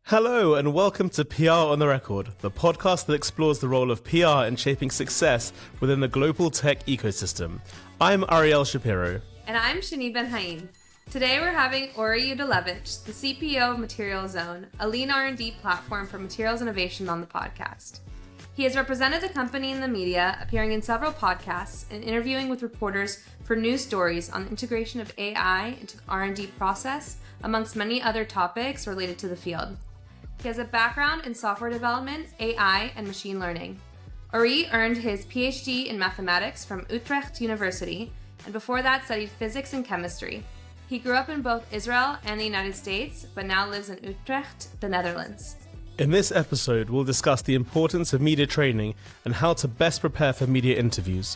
Hello and welcome to PR on the Record, the podcast that explores the role of PR in shaping success within the global tech ecosystem. I'm Ariel Shapiro. And I'm Shani Ben-Haim. Today we're having Ori Yudilevich, the CPO of MaterialsZone, a Lean R&D platform for materials innovation, on the podcast. He has represented the company in the media, appearing in several podcasts and interviewing with reporters for news stories on the integration of AI into the R&D process, amongst many other topics related to the field. He has a background in software development, AI, and machine learning. Ori earned his Ph.D. in mathematics from Utrecht University, and before that studied physics and chemistry. He grew up in both Israel and the United States, but now lives in Utrecht, the Netherlands. In this episode, we'll discuss the importance of media training and how to best prepare for media interviews.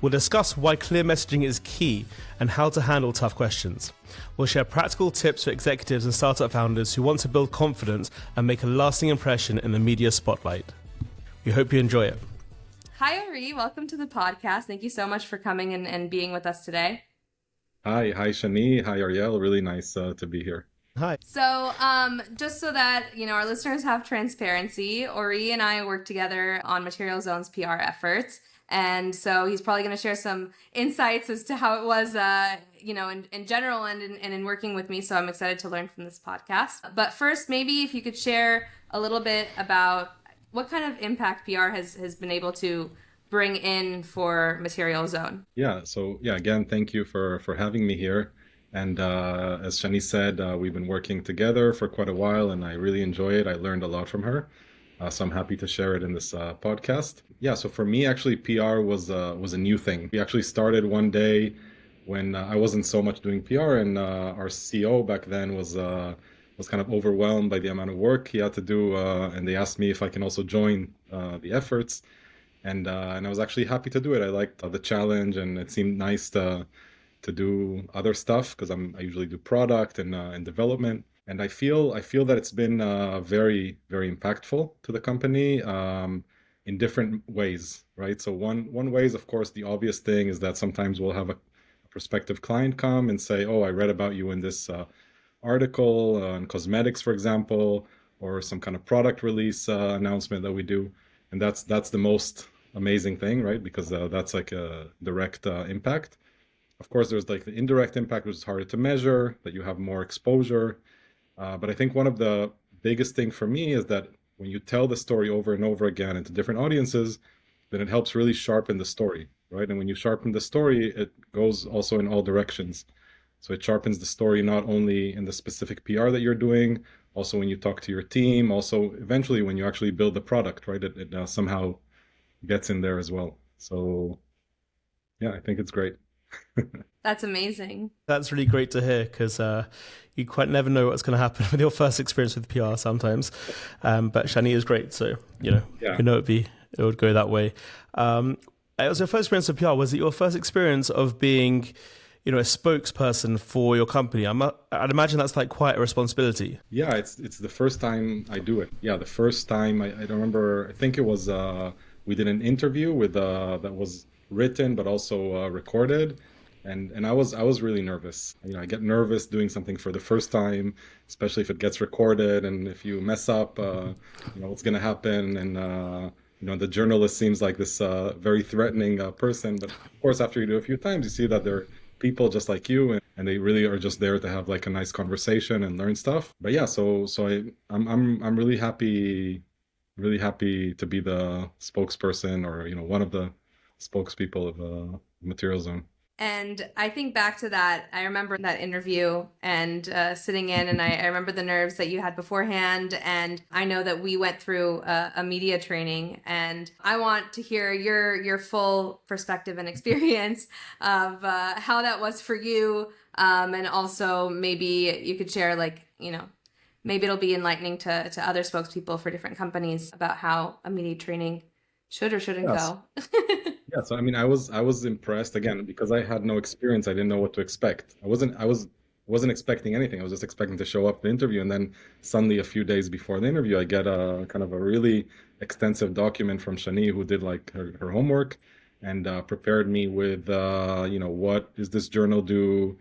We'll discuss why clear messaging is key and how to handle tough questions. We'll share practical tips for executives and startup founders who want to build confidence and make a lasting impression in the media spotlight. We hope you enjoy it. Hi, Ori. Welcome to the podcast. Thank you so much for coming and being with us today. Hi Shani. Hi, Ariel. Really nice to be here. Hi. So just so that, our listeners have transparency, Ori and I work together on MaterialsZone's PR efforts. And so he's probably going to share some insights as to how it was, in general and in working with me. So I'm excited to learn from this podcast. But first, maybe if you could share a little bit about what kind of impact PR has been able to bring in for MaterialsZone. Yeah. So again, thank you for having me here. And as Shani said, we've been working together for quite a while, and I really enjoy it. I learned a lot from her. So I'm happy to share it in this podcast. Yeah, so for me, actually, PR was a new thing. We actually started one day when I wasn't so much doing PR, and our CEO back then was kind of overwhelmed by the amount of work he had to do, and they asked me if I can also join the efforts. And I was actually happy to do it. I liked the challenge, and it seemed nice to do other stuff because I usually do product and development. And I feel that it's been very, very impactful to the company in different ways, right? So one way is, of course, the obvious thing is that sometimes we'll have a prospective client come and say, oh, I read about you in this article on cosmetics, for example, or some kind of product release announcement that we do. And that's the most amazing thing, right? Because that's like a direct impact. Of course, there's like the indirect impact, which is harder to measure, that you have more exposure. But I think one of the biggest thing for me is that when you tell the story over and over again into different audiences, then it helps really sharpen the story, right? And when you sharpen the story, it goes also in all directions. So it sharpens the story not only in the specific PR that you're doing, also when you talk to your team, also eventually when you actually build the product, right? It somehow gets in there as well. So yeah, I think it's great. That's amazing. That's really great to hear because you quite never know what's going to happen with your first experience with PR sometimes. But Shani is great, so you know it would go that way. It was your first experience with PR. Was it your first experience of being, a spokesperson for your company? I'd imagine that's like quite a responsibility. Yeah, it's the first time I do it. Yeah, the first time I don't remember. I think it was we did an interview with that was written but also recorded, and I was really nervous. I get nervous doing something for the first time, especially if it gets recorded, and if you mess up, what's going to happen. And the journalist seems like this very threatening person, but of course after you do it a few times, you see that they're people just like you, and they really are just there to have like a nice conversation and learn stuff. But yeah, so I'm really happy to be the spokesperson, or one of the spokespeople of MaterialsZone. And I think back to that, I remember that interview and sitting in, and I remember the nerves that you had beforehand. And I know that we went through a media training, and I want to hear your full perspective and experience of how that was for you. And also maybe you could share maybe it'll be enlightening to other spokespeople for different companies about how a media training should or shouldn't go. Yeah, so I was impressed again because I had no experience. I didn't know what to expect. I wasn't expecting anything. I was just expecting to show up to the interview, and then suddenly a few days before the interview, I get a kind of a really extensive document from Shani, who did like her homework and prepared me with what does this journal do,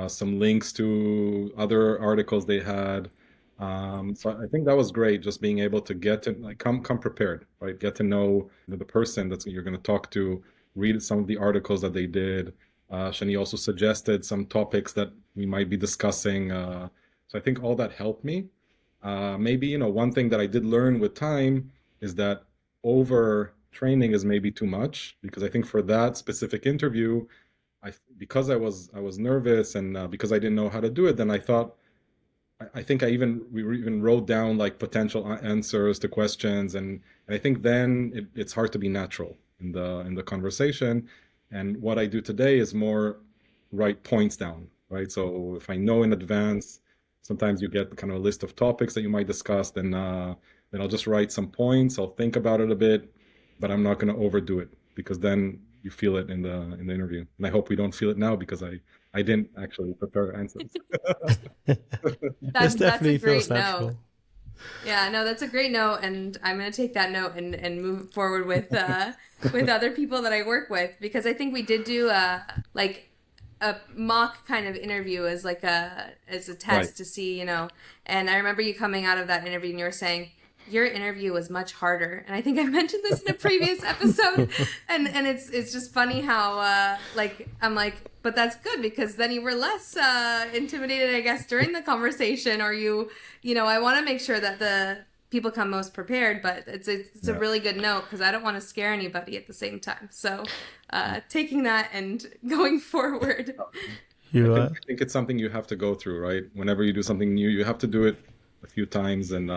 some links to other articles they had, So I think that was great, just being able to get to like come prepared, right? Get to know the person that you're going to talk to, read some of the articles that they did. Shani also suggested some topics that we might be discussing. So I think all that helped me. Maybe, one thing that I did learn with time is that over training is maybe too much, because I think for that specific interview, because I was nervous, and because I didn't know how to do it, then I thought, I think we even wrote down like potential answers to questions, and I think then it's hard to be natural in the conversation. And what I do today is more write points down, right? So if I know in advance, sometimes you get kind of a list of topics that you might discuss, then I'll just write some points. I'll think about it a bit, but I'm not going to overdo it, because then you feel it in the interview. And I hope we don't feel it now, because I didn't actually prepare answers. This That's a definitely feels great note. natural. Yeah, no, that's a great note, and I'm gonna take that note and move forward with with other people that I work with, because I think we did do like a mock kind of interview as like as a test Right. to see, and I remember you coming out of that interview and you were saying your interview was much harder, and I think I mentioned this in a previous episode, and it's just funny how like I'm like, but that's good, because then you were less intimidated, I guess, during the conversation, or I want to make sure that the people come most prepared, but it's a Yeah. really good note, because I don't want to scare anybody at the same time. So taking that and going forward. I You think I think it's something you have to go through, right? Whenever you do something new, you have to do it a few times, and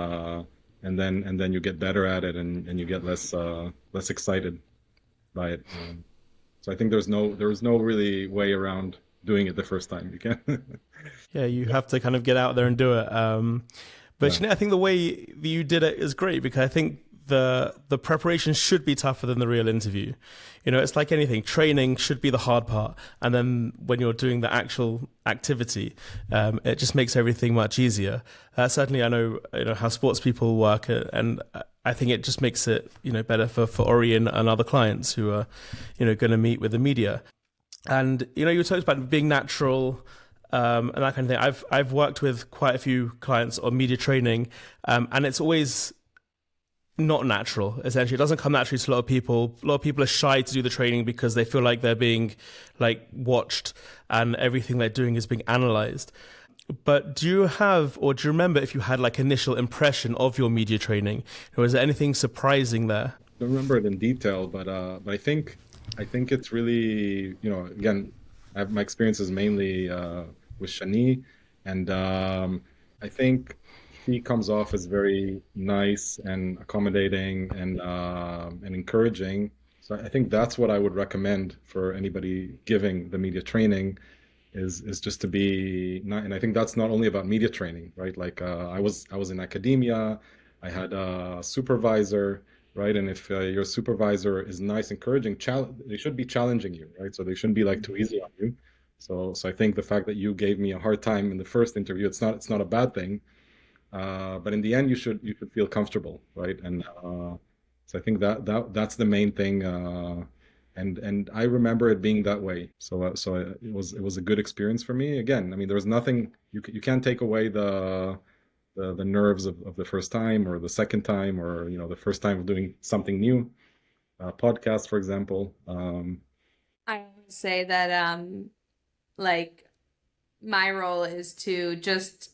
then you get better at it, and you get less excited by it. So I think there was no really way around doing it the first time. You can. Yeah, you have to kind of get out there and do it. But Yeah. I think the way that you did it is great, because I think the preparation should be tougher than the real interview. It's like anything. Training should be the hard part, and then when you're doing the actual activity, it just makes everything much easier. Certainly, I know how sports people work, and I think it just makes it better for Ori and other clients who are going to meet with the media. And you talked about being natural, and that kind of thing. I've worked with quite a few clients on media training, and it's always not natural. Essentially, it doesn't come naturally to a lot of people. A lot of people are shy to do the training because they feel like they're being watched, and everything they're doing is being analyzed. But do you remember if you had initial impression of your media training, or is there anything surprising there? Don't remember it in detail, but I think it's really, again, my experience is mainly with Shani, and I think she comes off as very nice and accommodating and encouraging. So I think that's what I would recommend for anybody giving the media training, is just to be not, and I think that's not only about media training, right? Like I was in academia, I had a supervisor, right? And if your supervisor is nice, encouraging, they should be challenging you, right? So they shouldn't be like too easy on you. So I think the fact that you gave me a hard time in the first interview, it's not a bad thing. But in the end, you should feel comfortable, right? And so I think that's the main thing. And I remember it being that way. So it was a good experience for me. Again, I mean, there was nothing you can't take away the nerves of the first time or the second time, or the first time of doing something new, podcast, for example. I would say that like my role is to just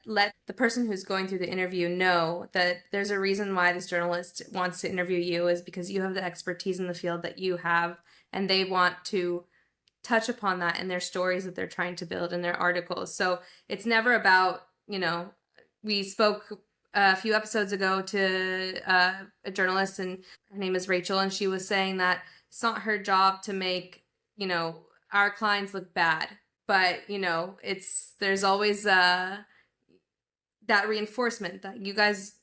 let the person who's going through the interview know that there's a reason why this journalist wants to interview you, is because you have the expertise in the field that you have, and they want to touch upon that in their stories that they're trying to build in their articles. So it's never about, we spoke a few episodes ago to a journalist, and her name is Rachel, and she was saying that it's not her job to make, our clients look bad, but, there's always that reinforcement that you guys,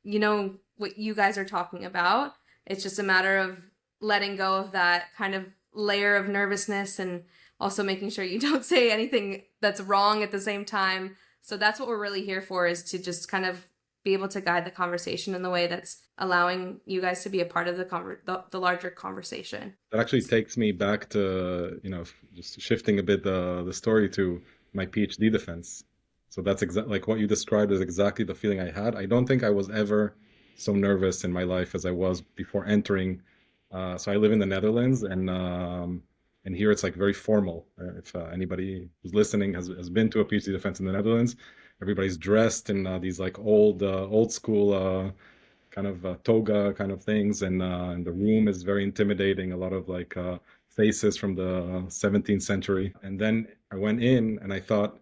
what you guys are talking about. It's just a matter of letting go of that kind of layer of nervousness, and also making sure you don't say anything that's wrong at the same time. So that's what we're really here for, is to just kind of be able to guide the conversation in the way that's allowing you guys to be a part of the larger conversation. That actually takes me back to, just shifting a bit the story to my PhD defense. So that's exactly like what you described is exactly the feeling I had. I don't think I was ever so nervous in my life as I was before entering. So I live in the Netherlands, and here it's like very formal. If anybody who's listening has been to a PhD defense in the Netherlands, everybody's dressed in these like old school kind of toga kind of things, and the room is very intimidating. A lot of like faces from the 17th century. And then I went in and I thought,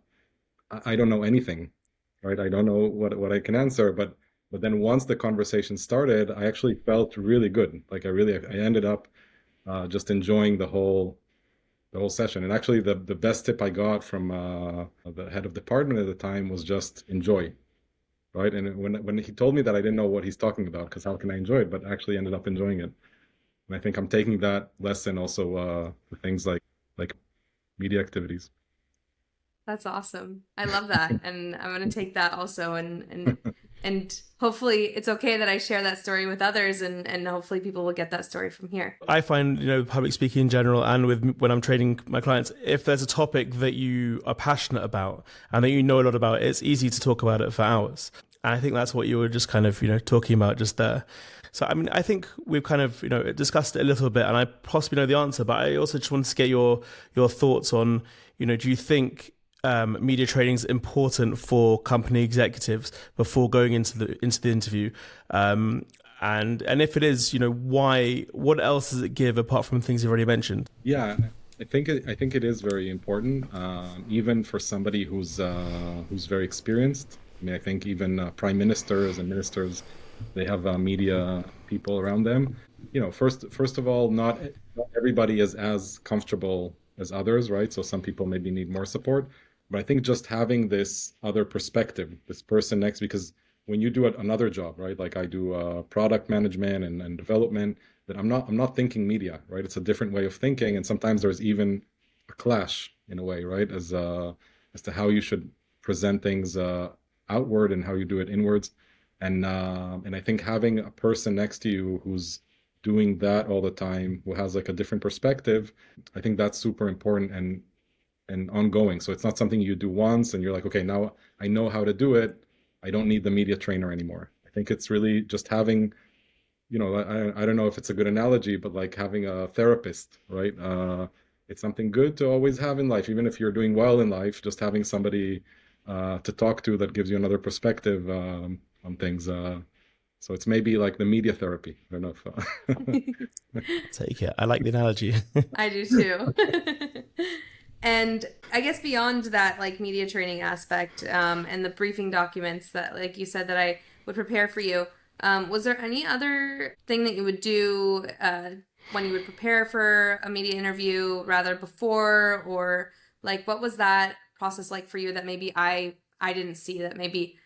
I don't know anything, right? I don't know what I can answer, but then once the conversation started, I actually felt really good. Like I ended up just enjoying the whole session. And actually, the best tip I got from the head of department at the time was just enjoy, right? And when he told me that, I didn't know what he's talking about because how can I enjoy it? But actually ended up enjoying it. And I think I'm taking that lesson also for things like media activities. That's awesome. I love that. And I'm going to take that also and hopefully it's okay that I share that story with others and hopefully people will get that story from here. I find, public speaking in general and when I'm training my clients, if there's a topic that you are passionate about and that you know a lot about, it's easy to talk about it for hours. And I think that's what you were just kind of, talking about just there. So, I mean, I think we've kind of, discussed it a little bit and I possibly know the answer, but I also just wanted to get your thoughts on, do you think media training is important for company executives before going into the interview, and if it is, why? What else does it give apart from things you've already mentioned? Yeah, I think it is very important, even for somebody who's very experienced. I mean, I think even prime ministers and ministers, they have media people around them. First of all, not everybody is as comfortable as others, right? So some people maybe need more support. But I think just having this other perspective, this person next, because when you do another job, right? Like I do product management and development, that I'm not thinking media, right? It's a different way of thinking, and sometimes there's even a clash in a way, right? As to how you should present things outward and how you do it inwards, and I think having a person next to you who's doing that all the time, who has like a different perspective, I think that's super important and ongoing. So it's not something you do once and you're like, okay, now I know how to do it. I don't need the media trainer anymore. I think it's really just having, I don't know if it's a good analogy, but like having a therapist, right? It's something good to always have in life, even if you're doing well in life, just having somebody to talk to that gives you another perspective on things. So it's maybe like the media therapy. I don't know if... Take it. I like the analogy. I do too. And I guess beyond that, like media training aspect and the briefing documents that, like you said, that I would prepare for you, was there any other thing that you would do when you would prepare for a media interview, rather before, or like what was that process like for you that maybe I didn't see that maybe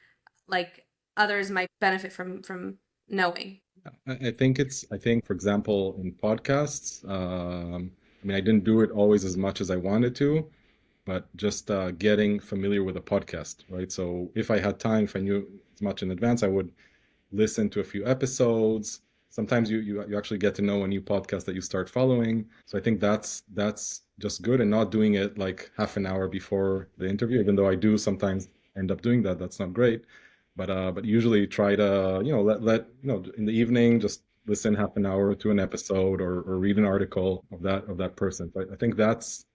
like others might benefit from knowing? I think, for example, in podcasts, I mean, I didn't do it always as much as I wanted to, but just getting familiar with a podcast, right? So if I had time, if I knew as much in advance, I would listen to a few episodes. Sometimes you actually get to know a new podcast that you start following. So I think that's just good, and not doing it like half an hour before the interview, even though I do sometimes end up doing that. That's not great. But usually try to, let in the evening, just listen half an hour to an episode or read an article of that person. So I think that's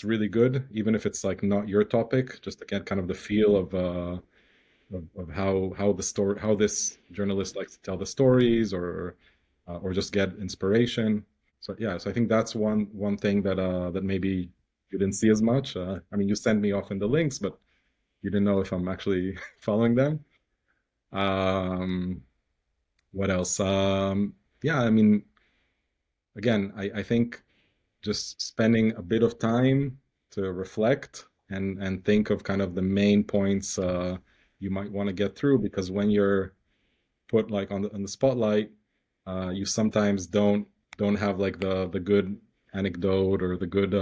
really good, even if it's like not your topic, just to get kind of the feel of how this journalist likes to tell the stories, or just get inspiration. So yeah, so I think that's one thing that maybe you didn't see as much. I mean, you send me often the links, but you didn't know if I'm actually following them. What else? Yeah, I mean, again, I think just spending a bit of time to reflect and think of kind of the main points you might want to get through, because when you're put like on the spotlight, you sometimes don't have like the good anecdote or the good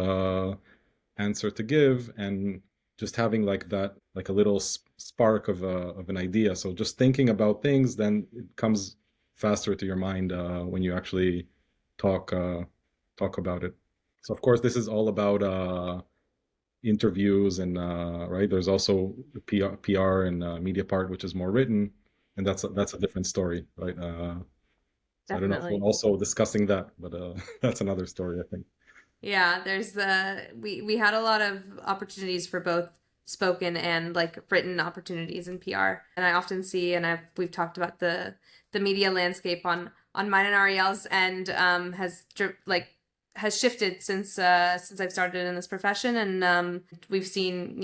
answer to give, and just having like that, like a little spark of an idea. So just thinking about things, then it comes faster to your mind when you actually talk about it. So of course, this is all about interviews and right. There's also the PR and media part, which is more written, and that's a different story, right? So I don't know if we're also discussing that, but that's another story, I think. Yeah, there's we had a lot of opportunities for both spoken and like written opportunities in PR. And I often see, and we've talked about the media landscape on mine and Ariel's end has shifted since I've started in this profession, and we've seen,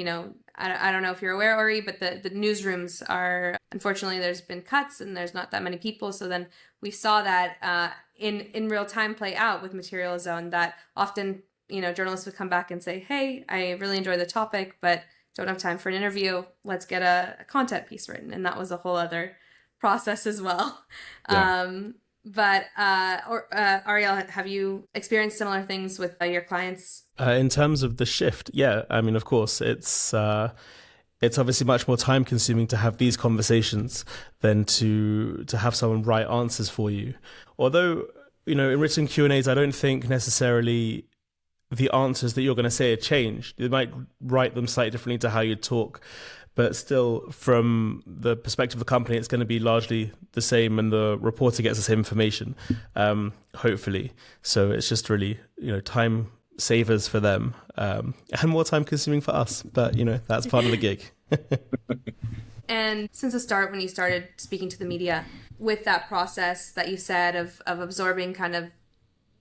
I don't know if you're aware, Ori, but the newsrooms are, unfortunately, there's been cuts and there's not that many people. So then we saw that in real time play out with MaterialsZone, that often, journalists would come back and say, hey, I really enjoy the topic, but don't have time for an interview. Let's get a content piece written. And that was a whole other process as well. Yeah. But Ariel, have you experienced similar things with your clients? In terms of the shift, yeah. I mean, of course, it's obviously much more time consuming to have these conversations than to have someone write answers for you. Although, in written Q&As, I don't think necessarily the answers that you're going to say are changed. You might write them slightly differently to how you talk, but still, from the perspective of the company, it's going to be largely the same, and the reporter gets the same information, hopefully. So it's just really, time savers for them, and more time consuming for us. But, that's part of the gig. And since the start, when you started speaking to the media, with that process that you said of absorbing kind of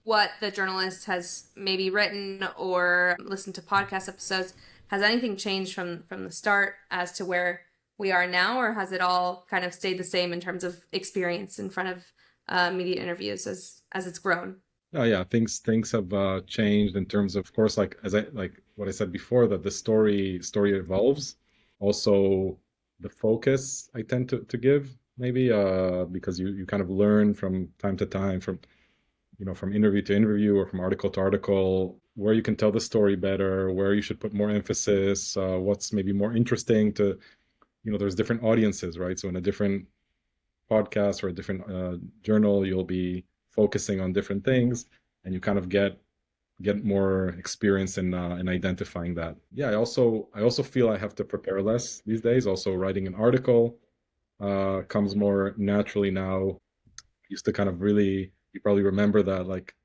what the journalist has maybe written or listened to podcast episodes, has anything changed from the start as to where we are now, or has it all kind of stayed the same in terms of experience in front of media interviews as it's grown? Oh yeah, things have changed in terms of course, like what I said before, that the story evolves. Also, the focus I tend to give maybe because you kind of learn from time to time, from interview to interview or from article to article, where you can tell the story better, where you should put more emphasis, what's maybe more interesting to, there's different audiences, right? So in a different podcast or a different journal, you'll be focusing on different things, and you kind of get more experience in identifying that. Yeah, I also feel I have to prepare less these days. Also, writing an article comes more naturally now. Used to kind of really, you probably remember that, like,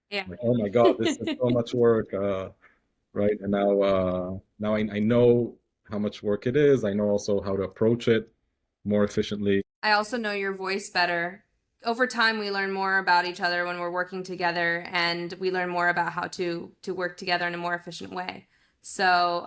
oh my God, this is so much work, right? And now I know how much work it is. I know also how to approach it more efficiently. I also know your voice better. Over time, we learn more about each other when we're working together, and we learn more about how to work together in a more efficient way. So,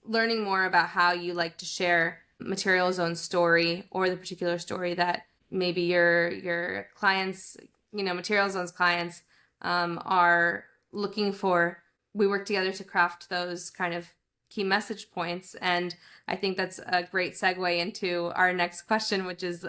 learning more about how you like to share MaterialsZone's story, or the particular story that maybe your clients, MaterialsZone's clients are looking for. We work together to craft those kind of key message points. And I think that's a great segue into our next question, which is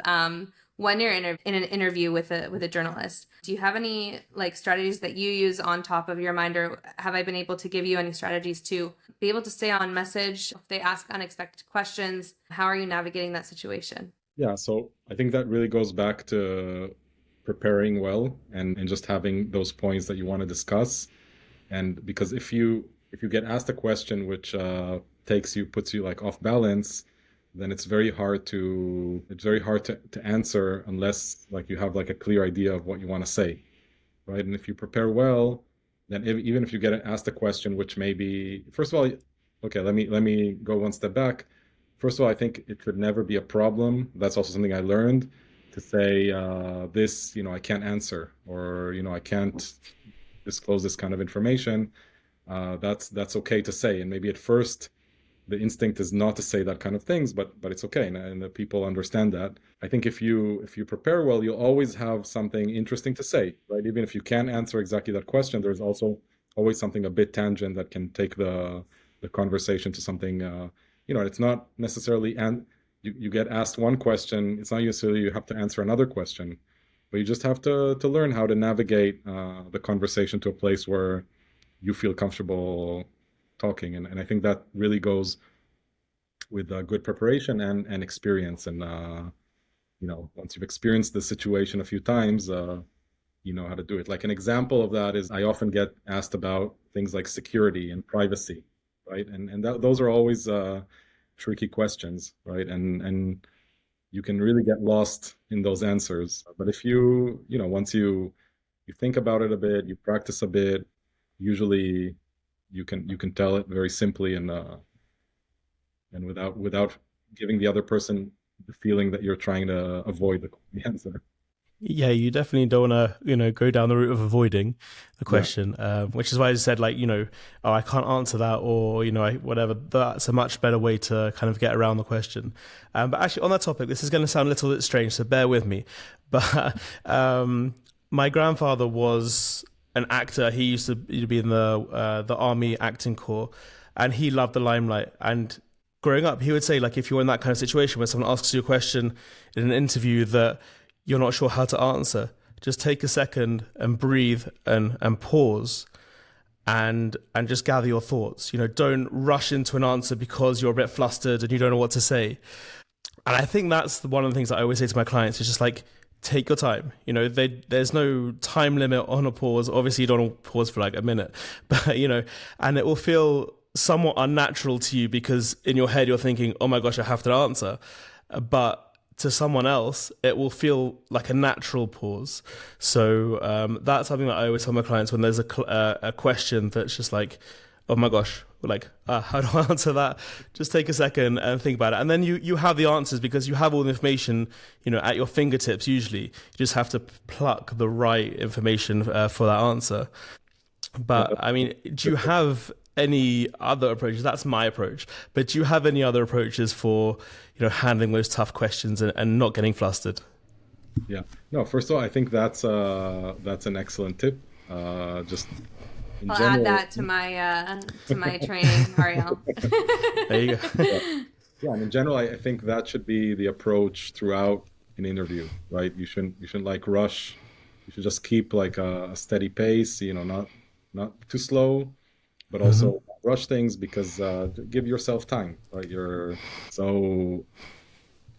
when you're in an interview with a journalist, do you have any strategies that you use on top of your mind, or have I been able to give you any strategies to be able to stay on message if they ask unexpected questions? How are you navigating that situation? Yeah, so I think that really goes back to preparing well and just having those points that you want to discuss. And because if you get asked a question which puts you like off balance, then it's very hard to answer unless like you have like a clear idea of what you want to say, right? And if you prepare well, then even if you get asked a question which maybe, first of all, okay, let me go one step back. First of all, I think it should never be a problem. That's also something I learned, to say this, I can't answer, or I can't disclose this kind of information. That's okay to say, and maybe at first the instinct is not to say that kind of things, but it's okay, and the people understand that. I think if you prepare well, you'll always have something interesting to say, right? Even if you can't answer exactly that question, there's also always something a bit tangent that can take the conversation to something. It's not necessarily, and you get asked one question, it's not necessarily you have to answer another question, but you just have to learn how to navigate the conversation to a place where you feel comfortable talking. And I think that really goes with good preparation and experience. And, once you've experienced the situation a few times, you know how to do it. Like an example of that is I often get asked about things like security and privacy. right? And those are always tricky questions, right? And you can really get lost in those answers. But if once you think about it a bit, you practice a bit, usually you can tell it very simply and without giving the other person the feeling that you're trying to avoid the answer. Yeah, you definitely don't want to, go down the route of avoiding the Yeah. question, which is why I said, like, oh, I can't answer that, or, whatever. That's a much better way to kind of get around the question. But actually, on that topic, this is going to sound a little bit strange, so bear with me. But my grandfather was an actor. He used to be in the army acting corps, and he loved the limelight. And growing up, he would say, like, if you're in that kind of situation where someone asks you a question in an interview that you're not sure how to answer, just take a second and breathe and pause and just gather your thoughts. Don't rush into an answer because you're a bit flustered and you don't know what to say. And I think that's one of the things that I always say to my clients is just like, take your time. There's no time limit on a pause. Obviously, you don't want to pause for like a minute, but, and it will feel somewhat unnatural to you because in your head, you're thinking, oh my gosh, I have to answer. But to someone else, it will feel like a natural pause. So that's something that I always tell my clients when there's a question that's just like, oh my gosh, like, how do I answer that? Just take a second and think about it. And then you have the answers because you have all the information, at your fingertips usually. You just have to pluck the right information for that answer. But I mean, do you have any other approaches? That's my approach. But do you have any other approaches for, handling those tough questions and not getting flustered? Yeah. No, first of all, I think that's an excellent tip. Just in I'll general. add that to my training, Ariel. There you go. Yeah, and in general, I think that should be the approach throughout an interview, right? You shouldn't like rush. You should just keep like a steady pace, not too slow, but also rush things because give yourself time, right? So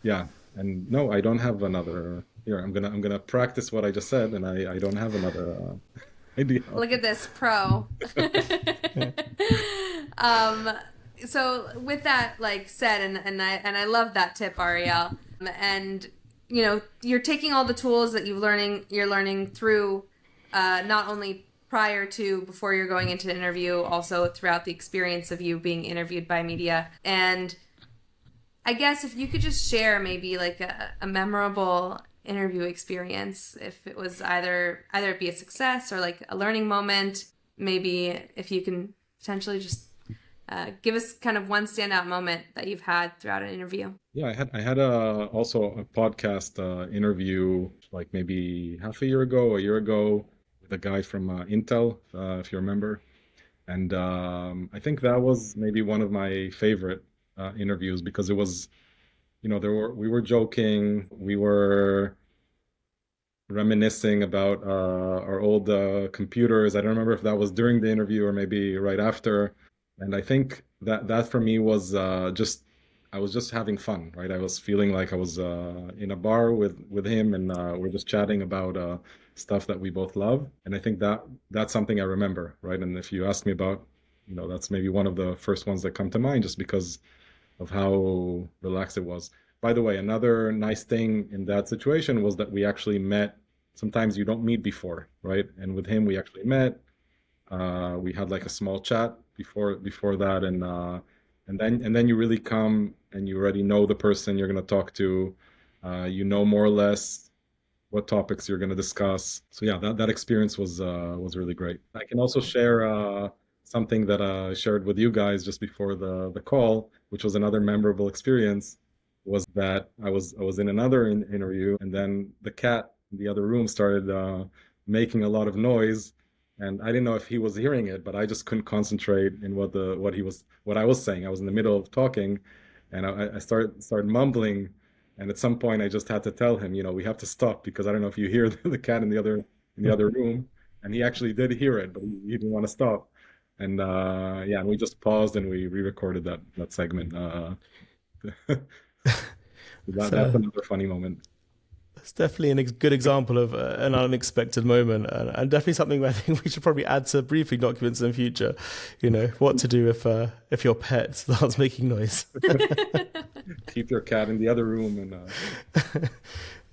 yeah, and no, I don't have another here. I'm gonna practice what I just said, and I don't have another idea. Look at this pro. um, so with that like said, and I love that tip, Ariel. And you're taking all the tools that you're learning through, not only prior to before you're going into the interview, also throughout the experience of you being interviewed by media. And I guess if you could just share maybe like a memorable interview experience, if it was either it be a success or like a learning moment, maybe if you can potentially just give us kind of one standout moment that you've had throughout an interview. Yeah, I had also a podcast interview like maybe half a year ago with a guy from Intel, if you remember, and I think that was maybe one of my favorite interviews because it was, we were joking, we were reminiscing about our old computers. I don't remember if that was during the interview or maybe right after. And I think that for me was just I was just having fun, right? I was feeling like I was in a bar with him, and we're just chatting about stuff that we both love. And I think that's something I remember, right? And if you ask me about, that's maybe one of the first ones that come to mind, just because of how relaxed it was. By the way, another nice thing in that situation was that we actually met. Sometimes you don't meet before, right? And with him, we actually met. We had like a small chat before that, and then you really come and you already know the person you're going to talk to. More or less what topics you're going to discuss. So yeah, that experience was really great. I can also share something that I shared with you guys just before the call, which was another memorable experience. Was that I was in another interview, and then the cat in the other room started making a lot of noise, and I didn't know if he was hearing it, but I just couldn't concentrate in what I was saying. I was in the middle of talking, and I started mumbling, and at some point I just had to tell him, we have to stop because I don't know if you hear the cat in the other room, and he actually did hear it, but he didn't want to stop, and yeah, and we just paused and we re-recorded that segment. That's So another funny moment. It's definitely a good example of an unexpected moment, and definitely something I think we should probably add to briefing documents in the future. What to do if your pet starts making noise. Keep your cat in the other room and.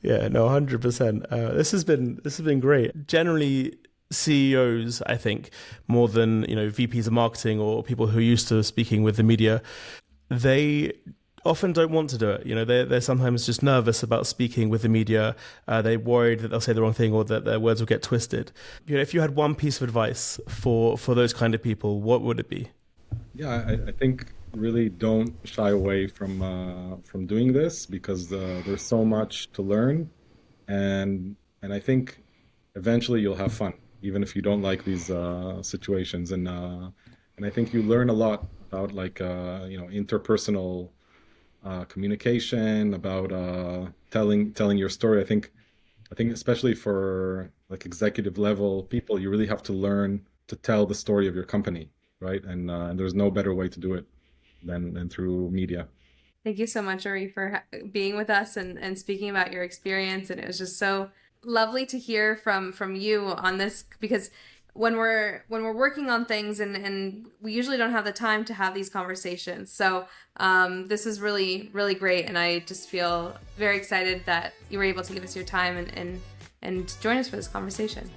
Yeah, no, 100%. This has been great. Generally, CEOs, I think, more than VPs of marketing or people who are used to speaking with the media, they often don't want to do it. They're sometimes just nervous about speaking with the media. They're worried that they'll say the wrong thing or that their words will get twisted. If you had one piece of advice for those kind of people, what would it be? Yeah, I think really don't shy away from doing this, because there's so much to learn, and I think eventually you'll have fun, even if you don't like these situations, and I think you learn a lot about interpersonal communication, about telling your story. I think especially for executive level people, you really have to learn to tell the story of your company, right? And there's no better way to do it than through media. Thank you so much, Ori, for being with us and speaking about your experience. And it was just so lovely to hear from you on this, because when we're working on things and we usually don't have the time to have these conversations. So this is really, really great. And I just feel very excited that you were able to give us your time and join us for this conversation.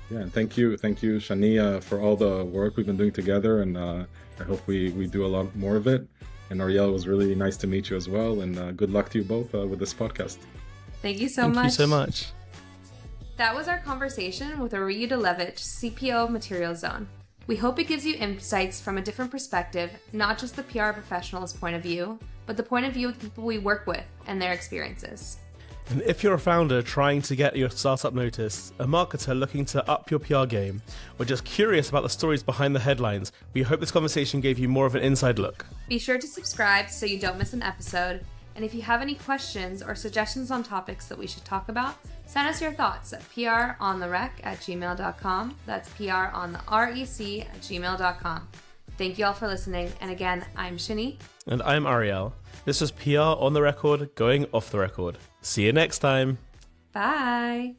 Yeah, and thank you, Shani, for all the work we've been doing together, and I hope we do a lot more of it. And Ariel, it was really nice to meet you as well, and good luck to you both with this podcast. Thank you so much. Thank you so much. That was our conversation with Ori Yudilevich, CPO of MaterialsZone. We hope it gives you insights from a different perspective, not just the PR professional's point of view, but the point of view of the people we work with and their experiences. And if you're a founder trying to get your startup noticed, a marketer looking to up your PR game, or just curious about the stories behind the headlines, we hope this conversation gave you more of an inside look. Be sure to subscribe so you don't miss an episode. And if you have any questions or suggestions on topics that we should talk about, send us your thoughts at prontheRec@gmail.com. That's prontheREC@gmail.com. Thank you all for listening. And again, I'm Shani. And I'm Ariel. This was PR on the record, going off the record. See you next time. Bye.